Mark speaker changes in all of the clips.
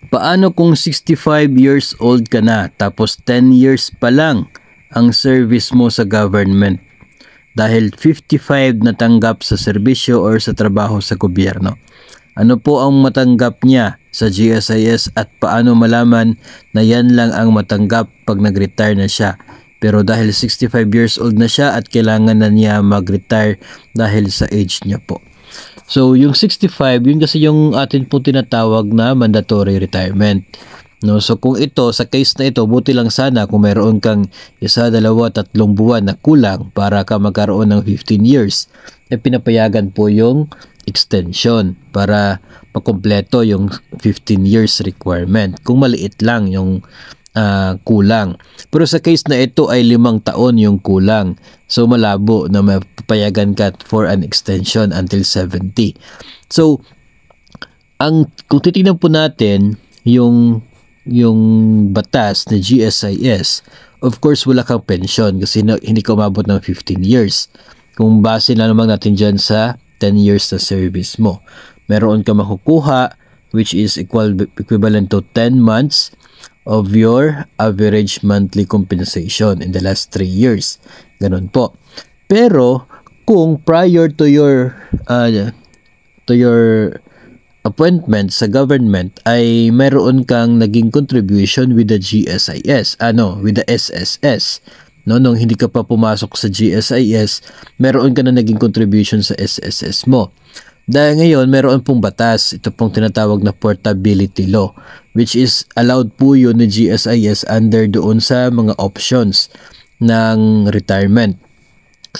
Speaker 1: Paano kung 65 years old ka na tapos 10 years pa lang ang service mo sa government? Dahil 55 natanggap sa serbisyo or sa trabaho sa gobyerno. Ano po ang matanggap niya sa GSIS at paano malaman na yan lang ang matanggap pag nag-retire na siya? Pero dahil 65 years old na siya at kailangan na niya mag-retire dahil sa age niya po. So yung 65, yun kasi yung atin po tinatawag na mandatory retirement. No, so kung ito, sa case na ito, buti lang sana kung mayroon kang 1, 2, 3 buwan na kulang para ka magkaroon ng 15 years, pinapayagan po yung extension para makumpleto yung 15 years requirement kung maliit lang yung kulang. Pero sa case na ito ay 5 taon yung kulang. So malabo na mapapayagan ka for an extension until 70. So kung titingnan po natin yung batas na GSIS, of course wala kang pension kasi hindi ka umabot ng 15 years. Kung base na naman natin dyan sa 10 years na service mo, meron ka makukuha which is equivalent to 10 months of your average monthly compensation in the last 3 years. Ganun po. Pero kung prior to your appointment sa government ay mayroon kang naging contribution with the GSIS, with the SSS. No, nung hindi ka pa pumasok sa GSIS, meron ka na naging contribution sa SSS mo. Dahil ngayon, meron pong batas, ito pong tinatawag na portability law, which is allowed po yun ni GSIS under doon sa mga options ng retirement.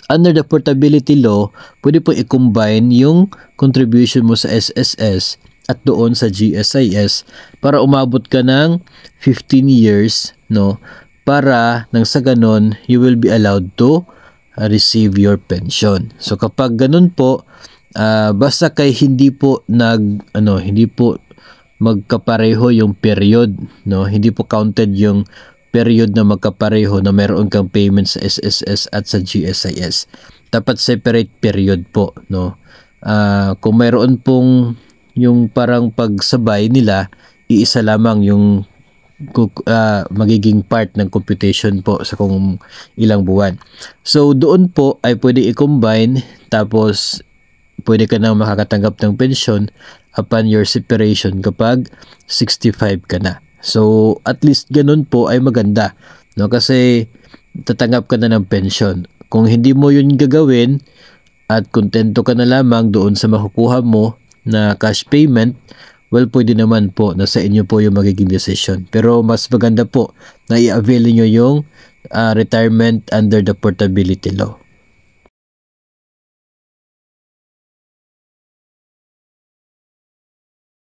Speaker 1: Under the portability law, pwede po i-combine yung contribution mo sa SSS at doon sa GSIS para umabot ka ng 15 years, no? Para nang sa ganon, you will be allowed to receive your pension. So kapag ganun po, basta kay hindi po magkapareho yung period, no? Hindi po counted yung period na magkapareho na meron kang payment sa SSS at sa GSIS. Dapat separate period po, no? Kung meron pong yung parang pagsabay nila, iisa lamang yung magiging part ng computation po sa kung ilang buwan. So doon po ay pwede i-combine, tapos pwede ka nang makakatanggap ng pension upon your separation kapag 65 ka na. So at least ganun po ay maganda, no? Kasi tatanggap ka na ng pension. Kung hindi mo yun gagawin at kontento ka na lamang doon sa makukuha mo na cash payment, well, pwede naman po na sa inyo po yung magiging decision. Pero mas maganda po na i-avail niyo yung retirement under the portability law.